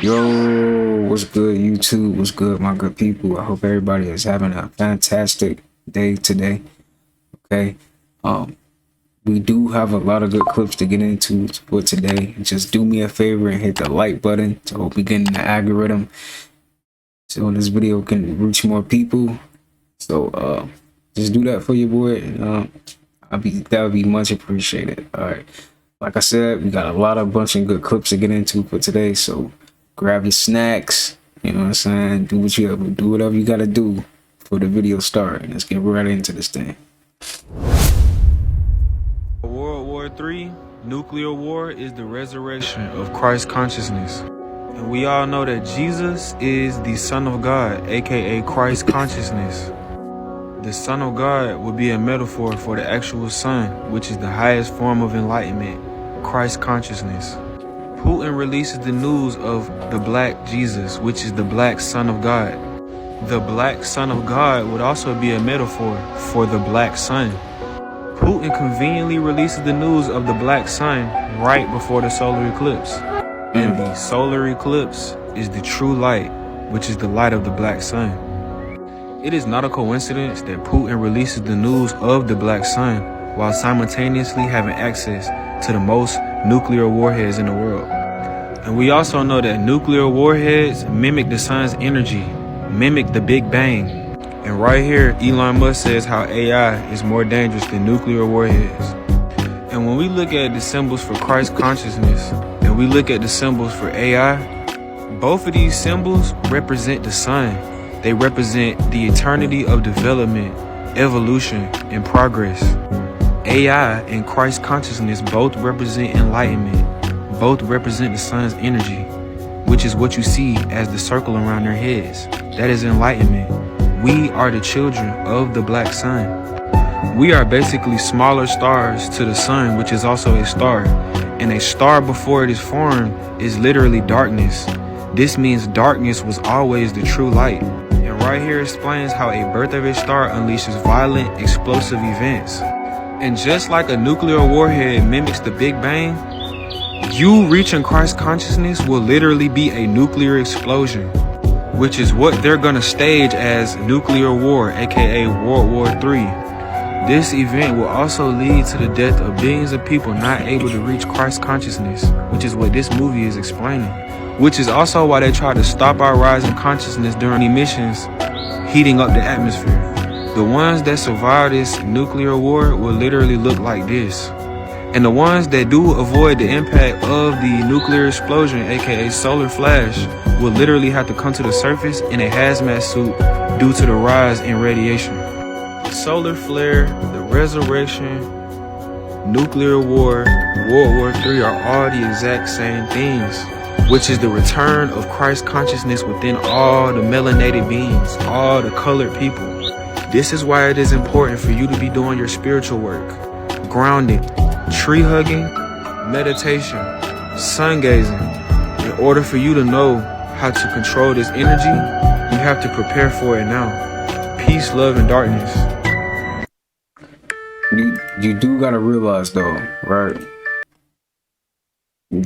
Yo, what's good, YouTube? What's good, my good people? I hope everybody is having a fantastic day today. Okay, we do have a lot of good clips to get into for today. Just do me a favor and hit the like button to help me get in the algorithm, so this video can reach more people. So just do that for your boy, and that would be much appreciated. All right, like I said, we got a bunch of good clips to get into for today. So grab your snacks, you know what I'm saying? Do whatever you gotta do for the video start. Let's get right into this thing. World War III, nuclear war, is the resurrection of Christ consciousness. And we all know that Jesus is the Son of God, aka Christ consciousness. The Son of God would be a metaphor for the actual Son, which is the highest form of enlightenment, Christ consciousness. Putin releases the news of the Black Jesus, which is the Black Son of God. The Black Son of God would also be a metaphor for the Black Sun. Putin conveniently releases the news of the Black Sun right before the solar eclipse. And the solar eclipse is the true light, which is the light of the Black Sun. It is not a coincidence that Putin releases the news of the Black Sun while simultaneously having access to the most nuclear warheads in the world. And we also know that nuclear warheads mimic the sun's energy, mimic the Big Bang. And right here, Elon Musk says how AI is more dangerous than nuclear warheads. And when we look at the symbols for Christ consciousness, and we look at the symbols for AI, both of these symbols represent the sun. They represent the eternity of development, evolution, and progress. AI and Christ consciousness both represent enlightenment, both represent the sun's energy, which is what you see as the circle around their heads. That is enlightenment. We are the children of the Black Sun. We are basically smaller stars to the sun, which is also a star. And a star before it is formed is literally darkness. This means darkness was always the true light. And right here explains how a birth of a star unleashes violent, explosive events. And just like a nuclear warhead mimics the Big Bang, you reaching Christ consciousness will literally be a nuclear explosion, which is what they're gonna stage as nuclear war, aka World War III. This event will also lead to the death of billions of people not able to reach Christ consciousness, which is what this movie is explaining. Which is also why they try to stop our rising consciousness during emissions, heating up the atmosphere. The ones that survive this nuclear war will literally look like this. And the ones that do avoid the impact of the nuclear explosion, aka solar flash, will literally have to come to the surface in a hazmat suit due to the rise in radiation. The solar flare, the resurrection, nuclear war, World War III are all the exact same things, which is the return of Christ consciousness within all the melanated beings, all the colored people. This is why it is important for you to be doing your spiritual work, grounding, tree hugging, meditation, sun gazing. In order for you to know how to control this energy, you have to prepare for it now. Peace, love, and darkness. You do gotta realize though, right?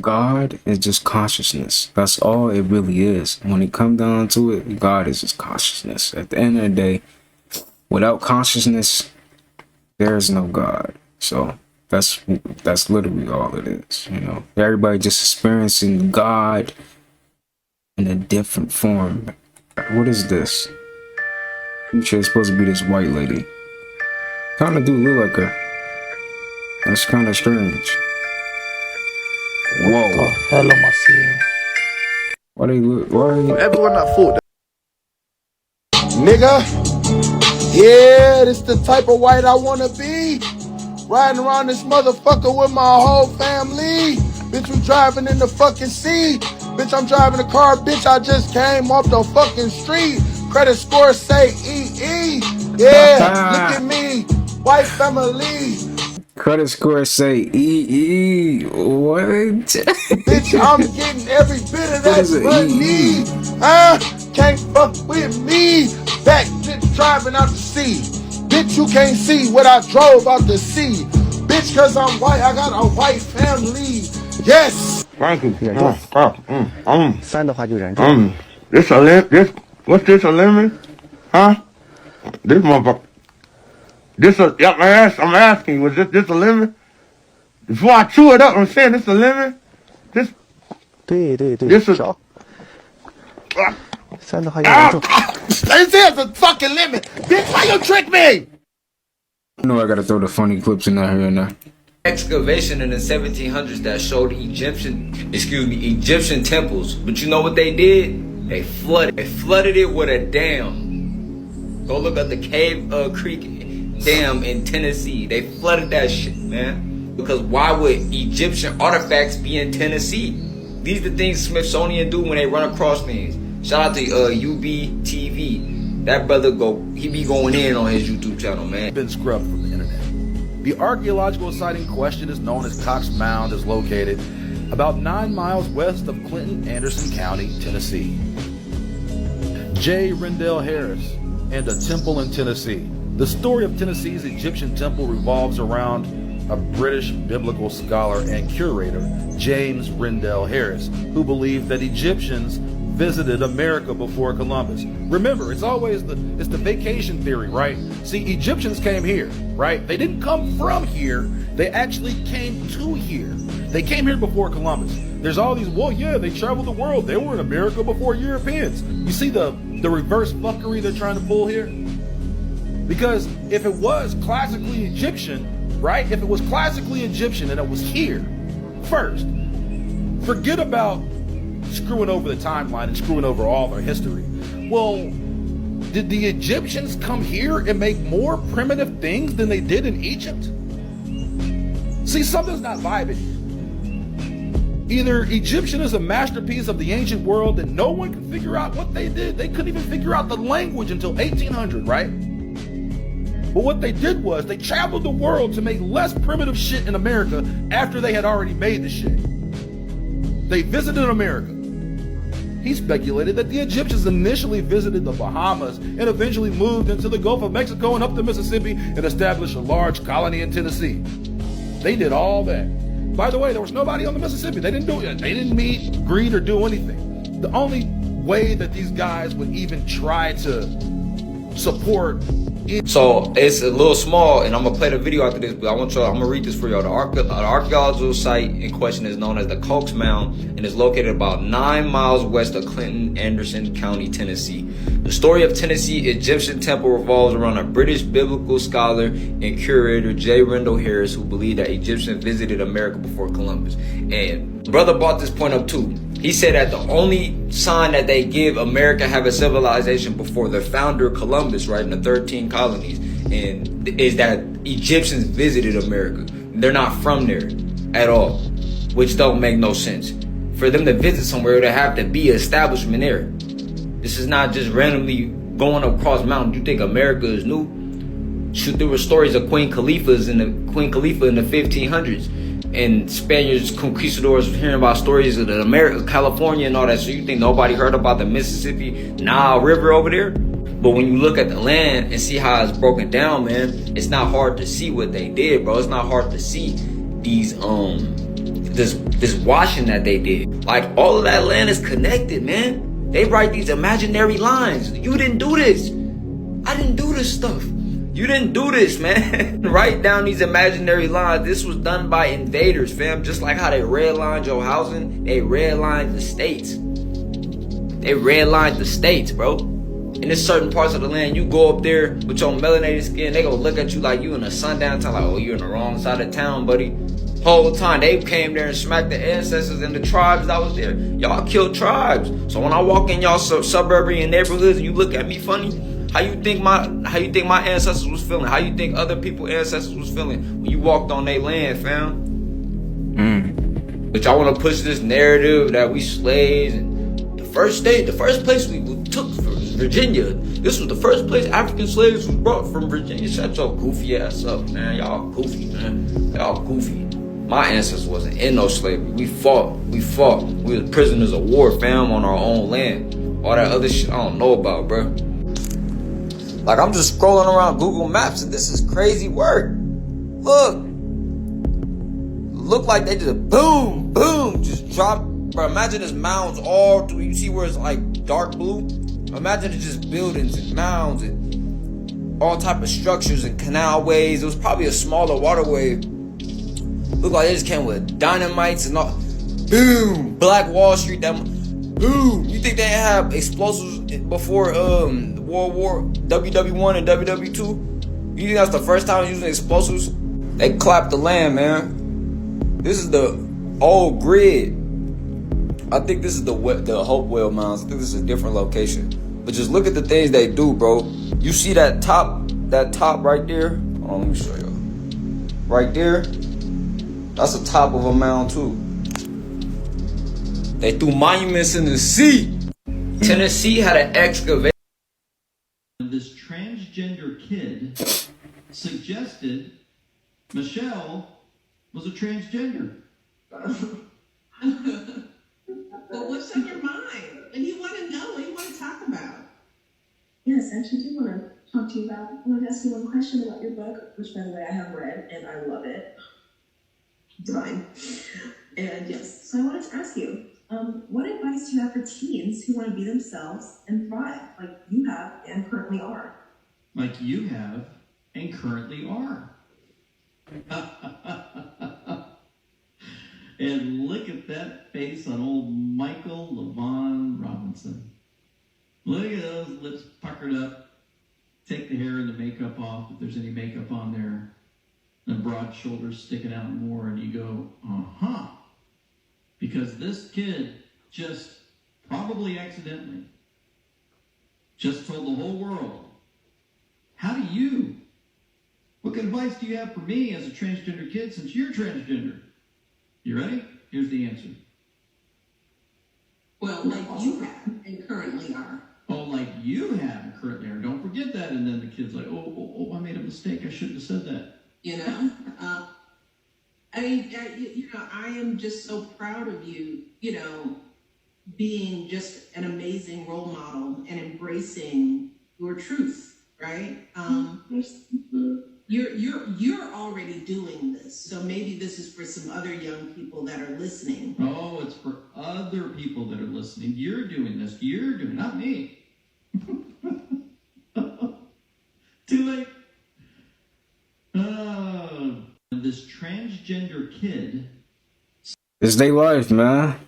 God is just consciousness. That's all it really is. When it comes down to it, God is just consciousness. At the end of the day, without consciousness, there is no God. So that's literally all it is. You know, everybody just experiencing God in a different form. What is this? Future is supposed to be this white lady. Kind of do look like her. That's kind of strange. Whoa. What the hell am I seeing? Why they look? Why? Everyone that thought that. Nigga, yeah, this the type of white I wanna be. Riding around this motherfucker with my whole family. Bitch, we driving in the fucking seat. Bitch, I'm driving a car. Bitch, I just came off the fucking street. Credit score say EE. Yeah, look at me, white family. Credit score say EE. What? Bitch, I'm getting every bit of that money. Can't fuck with me. Back bitch driving out the sea. Bitch, you can't see what I drove out the sea. Bitch, cause I'm white, I got a white family. Yes. Thank you. 有点重。 3的话就有点重。 This a lemon? What's this, a lemon? Huh? This motherfucker. Yeah, I'm asking you, was this a lemon? Before I chew it up, I'm saying this a lemon? This 对对对， This is- 少。3的话有点重。 This is a fucking lemon. Bitch, why you trick me? I know I gotta throw the funny clips in there here and there. Excavation in the 1700s that showed Egyptian temples. But you know what they did? They flooded it with a dam. Go look at the Cave Creek Dam in Tennessee. They flooded that shit, man. Because why would Egyptian artifacts be in Tennessee? These are the things Smithsonian do when they run across things. Shout out to UBTV. That brother he be going in on his YouTube channel, man. Been scrubbed from the internet. The archaeological site in question is known as Cox Mound, is located about 9 miles west of Clinton, Anderson County, Tennessee. J. Rendell Harris and a temple in Tennessee. The story of Tennessee's Egyptian temple revolves around a British biblical scholar and curator, James Rendell Harris, who believed that Egyptians visited America before Columbus. Remember, it's the vacation theory, right? See, Egyptians came here, right? They didn't come from here. They actually came to here. They came here before Columbus. There's all these, well, yeah, they traveled the world. They were in America before Europeans. You see the reverse fuckery they're trying to pull here? Because if it was classically Egyptian, right? If it was classically Egyptian and it was here first, forget about screwing over the timeline and screwing over all their history. Well, did the Egyptians come here and make more primitive things than they did in Egypt? See, something's not vibing here. Either Egyptian is a masterpiece of the ancient world and no one can figure out what they did. They couldn't even figure out the language until 1800, right? But what they did was they traveled the world to make less primitive shit in America after they had already made the shit. They visited America. He speculated that the Egyptians initially visited the Bahamas and eventually moved into the Gulf of Mexico and up the Mississippi and established a large colony in Tennessee. They did all that. By the way, there was nobody on the Mississippi. They didn't do it. They didn't meet, greet, or do anything. The only way that these guys would even try to support. So it's a little small, and I'm gonna play the video after this, but I'm gonna read this for y'all. The archaeological site in question is known as the Cox Mound and is located about 9 miles west of Clinton, Anderson County, Tennessee. The story of Tennessee Egyptian temple revolves around a British biblical scholar and curator, J. Rendell Harris, who believed that Egyptians visited America before Columbus. And brother brought this point up too. He said that the only sign that they give America have a civilization before their founder Columbus, right, in the 13 colonies, and is that Egyptians visited America. They're not from there at all, which don't make no sense. For them to visit somewhere, there have to be an establishment there. This is not just randomly going across mountains. You think America is new? Shoot, there were stories of Queen Khalifa in the 1500s. And Spaniards, conquistadors, hearing about stories of the America, California and all that. So you think nobody heard about the Mississippi Nile River over there? But when you look at the land and see how it's broken down, man, it's not hard to see what they did, bro. It's not hard to see these, this washing that they did. Like, all of that land is connected, man. They write these imaginary lines. You didn't do this. I didn't do this stuff. You didn't do this, man. Write down these imaginary lines. This was done by invaders, fam. Just like how they redlined your housing, they redlined the states. They redlined the states, bro. In there's certain parts of the land, you go up there with your melanated skin, they gonna look at you like you in a sundown town, like, oh, you're in the wrong side of town, buddy. Whole time they came there and smacked the ancestors and the tribes that was there. Y'all killed tribes. So when I walk in y'all suburban neighborhoods and you look at me funny, how you think my ancestors was feeling? How you think other people's ancestors was feeling when you walked on their land, fam? But y'all want to push this narrative that we slaves and the first place we took was Virginia. This was the first place African slaves was brought from Virginia. Shut your goofy ass up, man. Y'all goofy, man. Y'all goofy. My ancestors wasn't in no slavery. We fought. We were prisoners of war, fam, on our own land. All that other shit I don't know about, bro. Like, I'm just scrolling around Google Maps and this is crazy work. Look look like they just boom, boom, just drop. Bro, imagine there's mounds all through. You see where it's like dark blue? Imagine it's just buildings and mounds and all type of structures and canalways. It was probably a smaller waterway. Looked like they just came with dynamites and all. Boom! Black Wall Street, that boom! You think they didn't have explosives before World War WW1 and WW2? You think that's the first time using explosives? They clapped the land, man. This is the old grid. I think this is the Hopewell Mounds. I think this is a different location. But just look at the things they do, bro. You see that top right there? Hold on, let me show you. Right there, that's the top of a mound too. They threw monuments in the sea. Tennessee had an excavation. This transgender kid suggested Michelle was a transgender. Well, what's on your mind? And you want to know, what you want to talk about? Yes, I actually do want to talk to you about. I want to ask you one question about your book, which, by the way, I have read and I love it. Divine. And yes, so I wanted to ask you, what advice do you have for teens who want to be themselves and thrive, like you have and currently are? Like you have and currently are. And look at that face on old Michael LaVaughn Robinson. Look at those lips puckered up. Take the hair and the makeup off, if there's any makeup on there. And broad shoulders sticking out more, and you go, uh-huh. Because this kid just, probably accidentally, just told the whole world, how do you? What kind of advice do you have for me as a transgender kid since you're transgender? You ready? Here's the answer. Well, like you have and currently are. Oh, like you have and currently are. Don't forget that. And then the kid's like, oh, I made a mistake. I shouldn't have said that. You know? I mean, I am just so proud of you, being just an amazing role model and embracing your truth, right? You're already doing this, so maybe this is for some other young people that are listening. Oh, it's for other people that are listening. You're doing this. You're doing it, not me. Too late. This transgender kid. It's their life, man.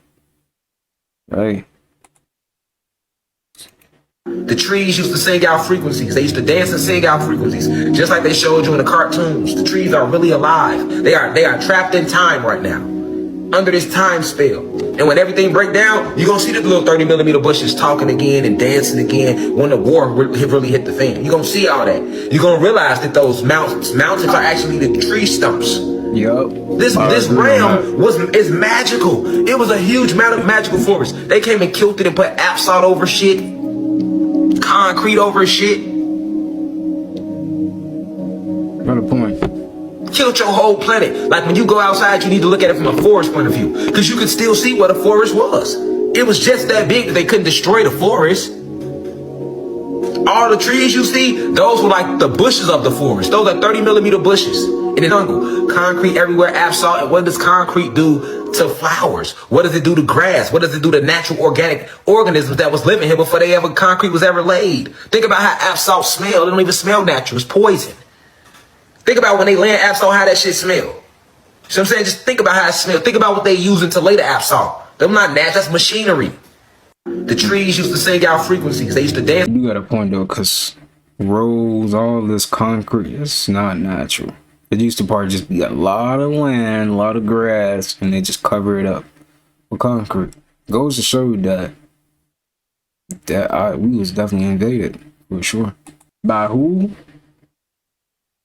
Hey. The trees used to sing out frequencies. They used to dance and sing out frequencies, just like they showed you in the cartoons. The trees are really alive. They are trapped in time right now, under this time spell. And when everything break down, you're gonna see the little 30mm bushes talking again and dancing again when the war really hit the fan. You're gonna see all that. You're gonna realize that those mountains are actually the tree stumps. Yup. This realm is magical. It was a huge magical forest. They came and killed it and put asphalt over shit, concrete over shit. Got a point. Killed your whole planet. Like when you go outside, you need to look at it from a forest point of view, because you could still see what a forest was. It was just that big that they couldn't destroy the forest. All the trees you see, those were like the bushes of the forest. Those are 30mm bushes in the jungle. Concrete everywhere, asphalt. And what does concrete do to flowers? What does it do to grass? What does it do to natural organic organisms that was living here before concrete was ever laid? Think about how asphalt smells. It don't even smell natural. It's poison. Think about when they land asphalt, how that shit smell. You know what I'm saying? Just think about how it smells. Think about what they using to lay the asphalt. Them not natural. That's machinery. The trees used to sing out frequencies. They used to dance. You got a point though, because roads, all this concrete, it's not natural. It used to probably just be a lot of land, a lot of grass, and they just cover it up with concrete. Goes to show you that we was definitely invaded, for sure. By who?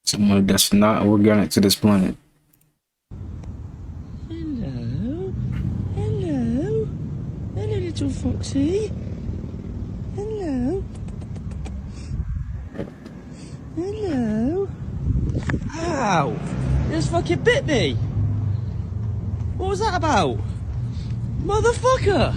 Someone that's not organic to this planet. Hello, little foxy. Hello. Ow! You just fucking bit me. What was that about? Motherfucker!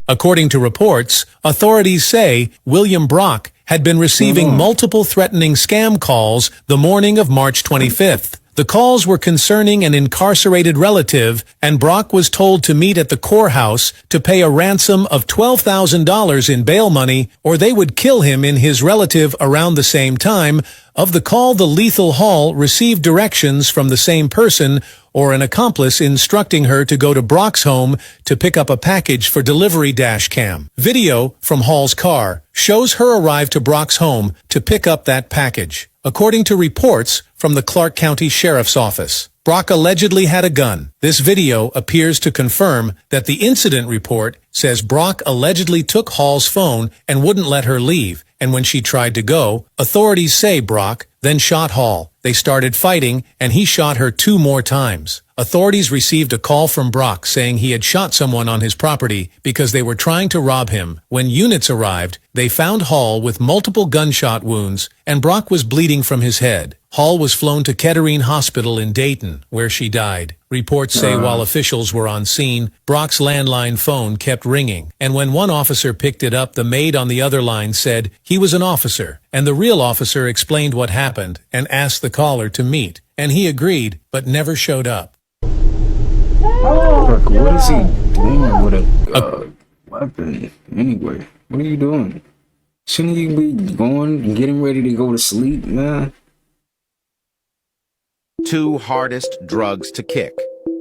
According to reports, authorities say William Brock had been receiving multiple threatening scam calls the morning of March 25th. The calls were concerning an incarcerated relative, and Brock was told to meet at the courthouse to pay a ransom of $12,000 in bail money, or they would kill him and his relative around the same time. Of the call, the lethal Hall received directions from the same person or an accomplice instructing her to go to Brock's home to pick up a package for delivery. Cam video from Hall's car shows her arrive to Brock's home to pick up that package. According to reports from the Clark County Sheriff's Office, Brock allegedly had a gun. This video appears to confirm that the incident report says Brock allegedly took Hall's phone and wouldn't let her leave, and when she tried to go, authorities say Brock then shot Hall. They started fighting, and he shot her 2 more times. Authorities received a call from Brock saying he had shot someone on his property because they were trying to rob him. When units arrived, they found Hall with multiple gunshot wounds, and Brock was bleeding from his head. Hall was flown to Kettering Hospital in Dayton, where she died. Reports say while officials were on scene, Brock's landline phone kept ringing, and when one officer picked it up, the maid on the other line said he was an officer, and the real officer explained what happened and asked the caller to meet, and he agreed, but never showed up. Fuck, what is he doing with a weapon? Anyway, what are you doing? Shouldn't you be going and getting ready to go to sleep, man? 2 hardest drugs to kick.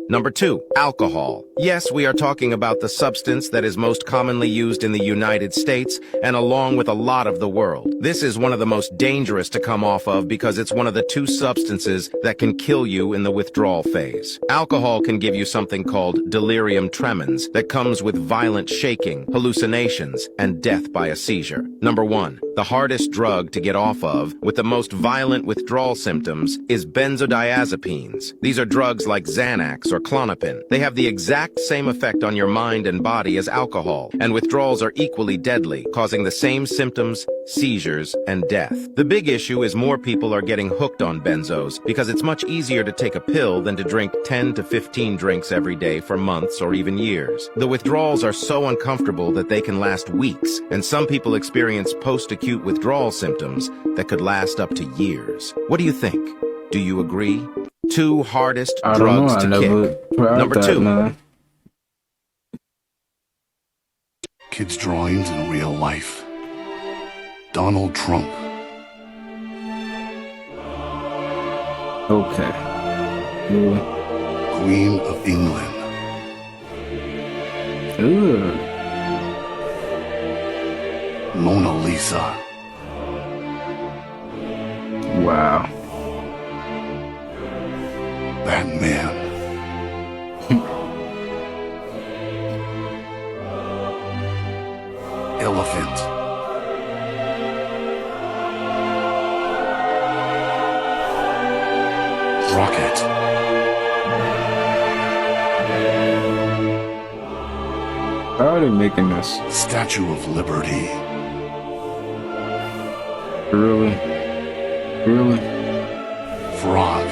Number 2, alcohol. Yes, we are talking about the substance that is most commonly used in the United States and along with a lot of the world. This is one of the most dangerous to come off of because it's one of the 2 substances that can kill you in the withdrawal phase. Alcohol can give you something called delirium tremens that comes with violent shaking, hallucinations, and death by a seizure. Number 1, the hardest drug to get off of with the most violent withdrawal symptoms is benzodiazepines. These are drugs like Xanax or Klonopin. They have the exact same effect on your mind and body as alcohol, and withdrawals are equally deadly, causing the same symptoms, seizures, and death. The big issue is more people are getting hooked on benzos because it's much easier to take a pill than to drink 10 to 15 drinks every day for months or even years. The withdrawals are so uncomfortable that they can last weeks, and some people experience post-acute withdrawal symptoms that could last up to years. What do you think? Do you agree? 2 hardest drugs to kick. Number 2. Man. Kids' drawings in real life. Donald Trump. Okay. Queen of England. Ugh. Mona Lisa. Wow. Batman. Elephant. Rocket. How are they making this? Statue of Liberty. Really? Really? Frog.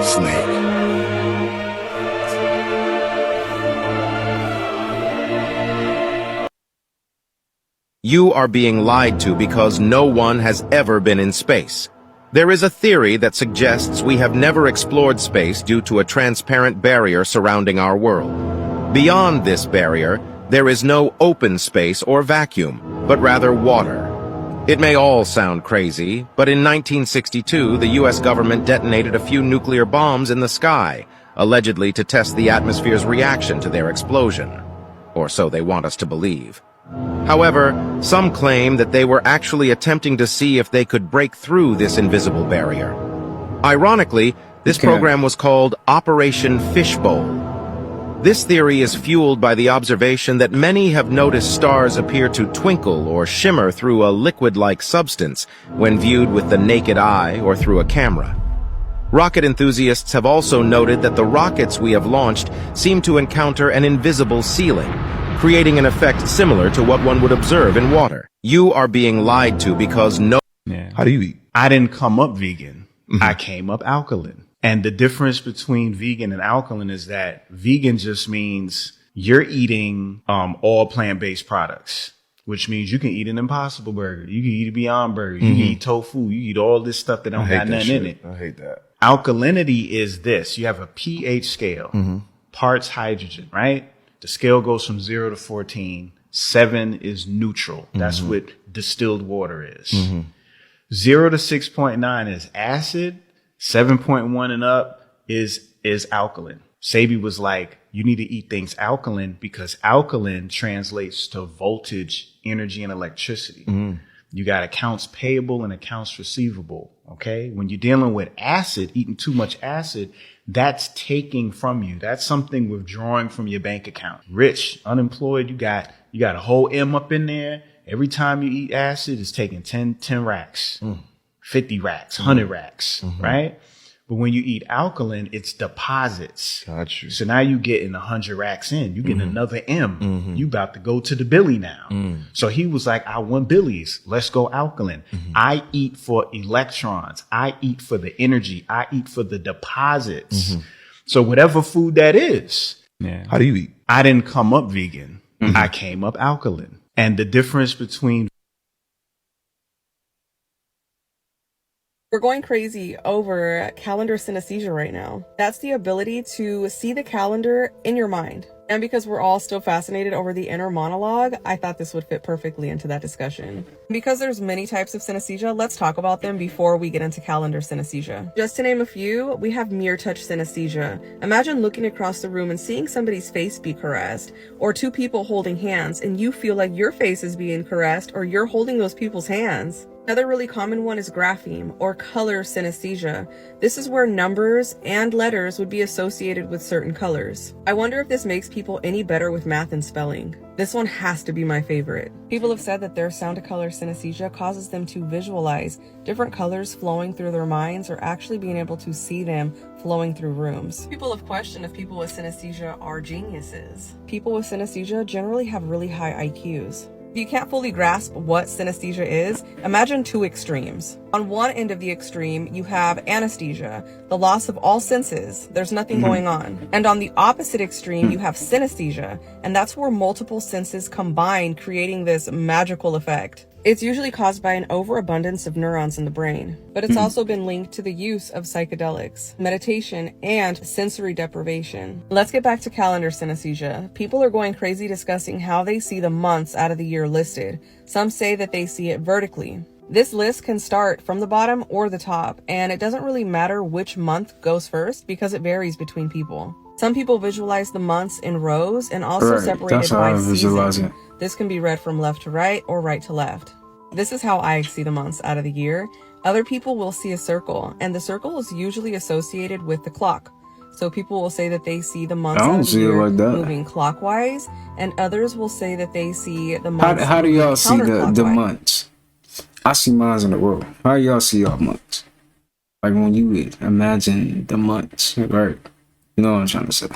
Snake. You are being lied to because no one has ever been in space. There is a theory that suggests we have never explored space due to a transparent barrier surrounding our world. Beyond this barrier, there is no open space or vacuum, but rather water. It may all sound crazy, but in 1962, the US government detonated a few nuclear bombs in the sky, allegedly to test the atmosphere's reaction to their explosion. Or so they want us to believe. However, some claim that they were actually attempting to see if they could break through this invisible barrier. Ironically, this program was called Operation Fishbowl. This theory is fueled by the observation that many have noticed stars appear to twinkle or shimmer through a liquid-like substance when viewed with the naked eye or through a camera. Rocket enthusiasts have also noted that the rockets we have launched seem to encounter an invisible ceiling, creating an effect similar to what one would observe in water. You are being lied to because How do you eat? I didn't come up vegan. I came up alkaline. And the difference between vegan and alkaline is that vegan just means you're eating all plant-based products, which means you can eat an Impossible Burger, you can eat a Beyond Burger, you can eat tofu, you eat all this stuff that don't got nothing in it. I hate that. Alkalinity is this. You have a pH scale, parts hydrogen, right? The scale goes from 0 to 14. 7 is neutral. That's what distilled water is. 0 to 6.9 is acid. 7.1 and up is alkaline. Sabi was like, you need to eat things alkaline because alkaline translates to voltage, energy, and electricity. You got accounts payable and accounts receivable. Okay. When you're dealing with acid, eating too much acid, that's taking from you. That's something withdrawing from your bank account. Rich, unemployed, you got a whole M up in there. Every time you eat acid, it's taking 10 racks, 50 racks, 100 racks, right? But when you eat alkaline, it's deposits. Got you. So now you getting 100 racks in. You getting another M. You about to go to the Billy now. So he was like, I want Billy's. Let's go alkaline. I eat for electrons. I eat for the energy. I eat for the deposits. So whatever food that is. Yeah. How do you eat? I didn't come up vegan. I came up alkaline. And the difference between We're going crazy over calendar synesthesia right now. That's the ability to see the calendar in your mind. And because we're all still fascinated over the inner monologue, I thought this would fit perfectly into that discussion. Because there's many types of synesthesia, let's talk about them before we get into calendar synesthesia. Just to name a few, we have mere touch synesthesia. Imagine looking across the room and seeing somebody's face be caressed, or two people holding hands and you feel like your face is being caressed or you're holding those people's hands. Another really common one is grapheme or color synesthesia. This is where numbers and letters would be associated with certain colors. I wonder if this makes people any better with math and spelling. This one has to be my favorite. People have said that their sound to color synesthesia causes them to visualize different colors flowing through their minds or actually being able to see them flowing through rooms. People have questioned if people with synesthesia are geniuses. People with synesthesia generally have really high IQs. If you can't fully grasp what synesthesia is, imagine two extremes. On one end of the extreme, you have anesthesia, the loss of all senses. There's nothing going on. And on the opposite extreme, you have synesthesia, and that's where multiple senses combine, creating this magical effect. It's usually caused by an overabundance of neurons in the brain, but it's also been linked to the use of psychedelics, meditation, and sensory deprivation. Let's get back to calendar synesthesia. People are going crazy discussing how they see the months out of the year listed. Some say that they see it vertically. This list can start from the bottom or the top, and it doesn't really matter which month goes first because it varies between people. Some people visualize the months in rows and also separated by season. This can be read from left to right or right to left. This is how I see the months out of the year. Other people will see a circle, and the circle is usually associated with the clock. So people will say that they see the months out of the year moving clockwise, and others will say that they see the months. How do y'all see the months? I see mines in a row. How y'all see y'all months? Like when you imagine the months, right? You know what I'm trying to say.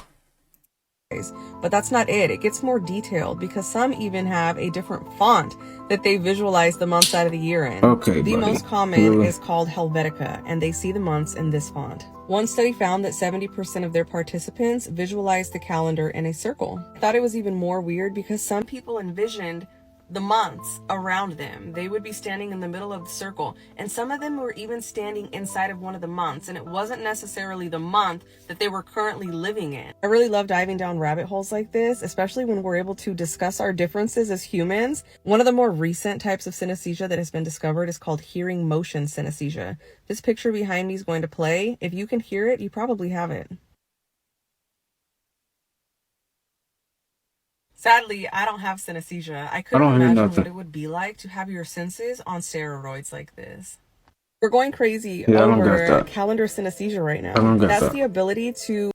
But that's not it. It gets more detailed because some even have a different font that they visualize the months out of the year in. Okay, the most common is called Helvetica, and they see the months in this font. One study found that 70% of their participants visualized the calendar in a circle. I thought it was even more weird because some people envisioned the months around them. They would be standing in the middle of the circle, and some of them were even standing inside of one of the months, and it wasn't necessarily the month that they were currently living in. I really love diving down rabbit holes like this, especially when we're able to discuss our differences as humans. One of the more recent types of synesthesia that has been discovered is called hearing motion synesthesia. This picture behind me is going to play. If you can hear it, you probably have it. Sadly, I don't have synesthesia. I couldn't imagine what it would be like to have your senses on steroids like this. We're going crazy over calendar synesthesia right now. That's the ability to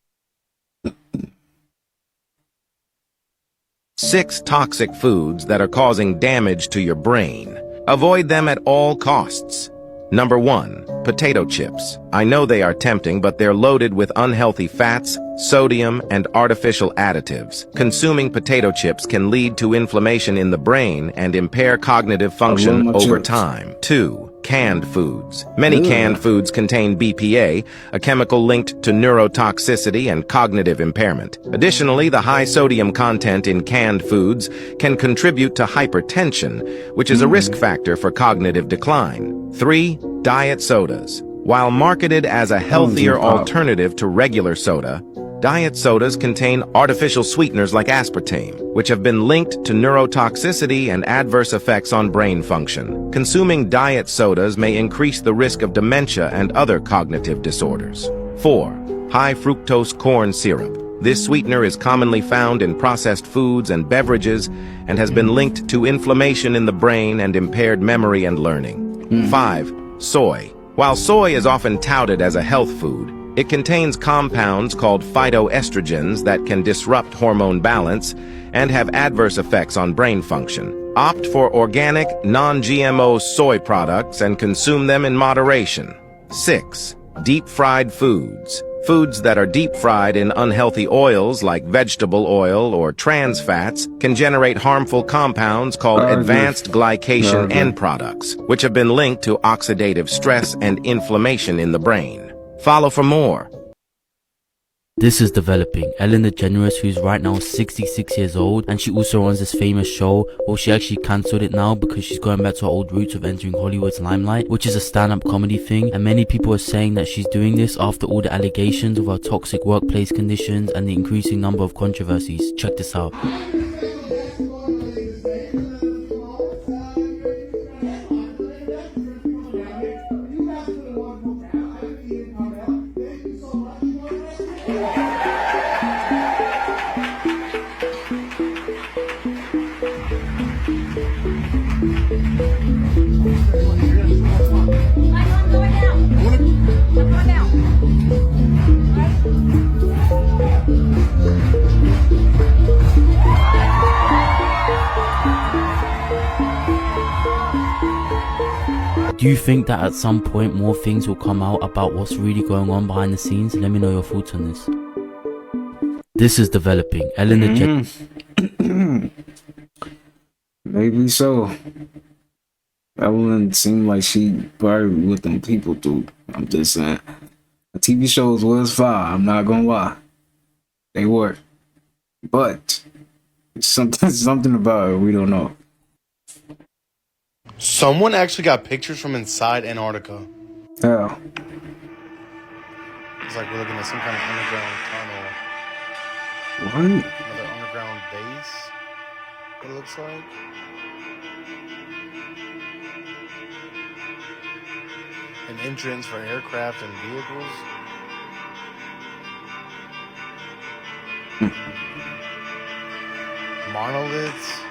6 toxic foods that are causing damage to your brain. Avoid them at all costs. Number 1, potato chips. I know they are tempting, but they're loaded with unhealthy fats, sodium, and artificial additives. Consuming potato chips can lead to inflammation in the brain and impair cognitive function over time. 2, canned foods. Many canned foods contain BPA, a chemical linked to neurotoxicity and cognitive impairment. Additionally, the high sodium content in canned foods can contribute to hypertension, which is a risk factor for cognitive decline. 3. Diet sodas. While marketed as a healthier alternative to regular soda, diet sodas contain artificial sweeteners like aspartame, which have been linked to neurotoxicity and adverse effects on brain function. Consuming diet sodas may increase the risk of dementia and other cognitive disorders. 4. High fructose corn syrup. This sweetener is commonly found in processed foods and beverages and has been linked to inflammation in the brain and impaired memory and learning. 5. Soy. While soy is often touted as a health food, it contains compounds called phytoestrogens that can disrupt hormone balance and have adverse effects on brain function. Opt for organic, non-GMO soy products and consume them in moderation. 6. Deep-fried foods. Foods that are deep-fried in unhealthy oils like vegetable oil or trans fats can generate harmful compounds called advanced glycation end products, which have been linked to oxidative stress and inflammation in the brain. Follow for more. This is developing. Ellen DeGeneres, who's right now 66 years old, and she also runs this famous show. Well, she actually cancelled it now because she's going back to her old roots of entering Hollywood's limelight, which is a stand-up comedy thing. And many people are saying that she's doing this after all the allegations of her toxic workplace conditions and the increasing number of controversies. Check this out. Do you think that at some point more things will come out about what's really going on behind the scenes? Let me know your thoughts on this. This is developing. Ellen DeGeneres. Maybe so. Evelyn seemed like she probably with them people too. I'm just saying. The TV shows was fire. I'm not gonna lie. They were. But something about it we don't know. Someone actually got pictures from inside Antarctica. Yeah. It's like we're looking at some kind of underground tunnel. What? Another underground base. What it looks like. An entrance for aircraft and vehicles. Monoliths.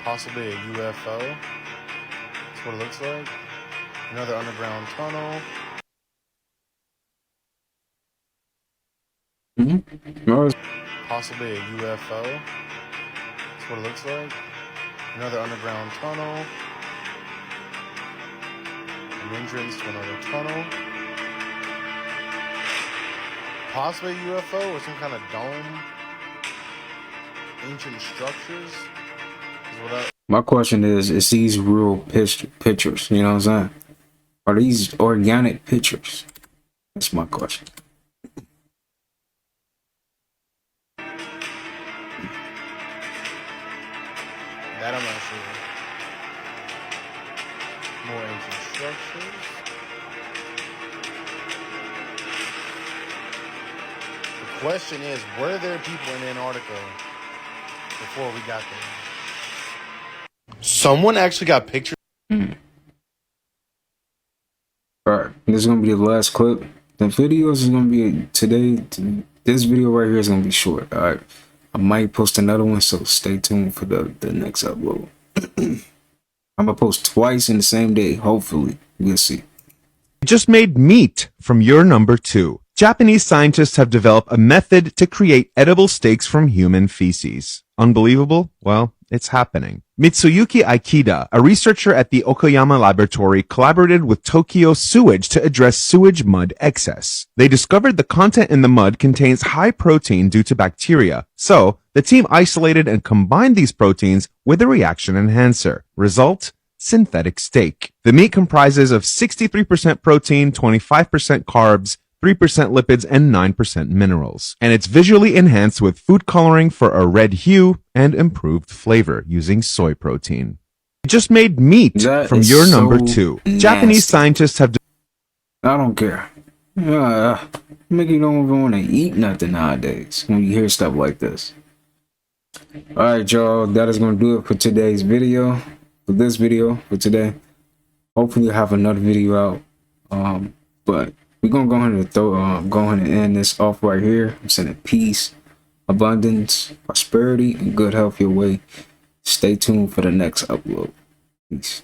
Possibly a UFO. That's what it looks like. Another underground tunnel. Possibly a UFO. That's what it looks like. Another underground tunnel. An entrance to another tunnel. Possibly a UFO or some kind of dome. Ancient structures. My question is these real pictures, you know what I'm saying? Are these organic pictures? That's my question. That I'm not sure. More ancient structures. The question is, were there people in Antarctica before we got there? Someone actually got pictures. Alright, this is gonna be the last clip. The videos is gonna be today. This video right here is gonna be short. Alright, I might post another one, so stay tuned for the next upload. I'm gonna post twice in the same day. Hopefully, we'll see. Just made meat from your number 2. Japanese scientists have developed a method to create edible steaks from human feces. Unbelievable? Well, it's happening. Mitsuyuki Aikida, a researcher at the Okayama laboratory, collaborated with Tokyo Sewage to address sewage mud excess. They discovered the content in the mud contains high protein due to bacteria. So, the team isolated and combined these proteins with a reaction enhancer. Result? synthetic steak. The meat comprises of 63% protein, 25% carbs, 3% lipids, and 9% minerals. And it's visually enhanced with food coloring for a red hue and improved flavor using soy protein. It just made meat from your number 2. Nasty. Japanese scientists have... I don't care. Make you don't even want to eat nothing nowadays when you hear stuff like this. Alright, y'all, that is going to do it for today's video. For this video, for today. Hopefully I have another video out. But we're going to go ahead and go ahead and end this off right here. I'm sending peace, abundance, prosperity, and good health your way. Stay tuned for the next upload. Peace.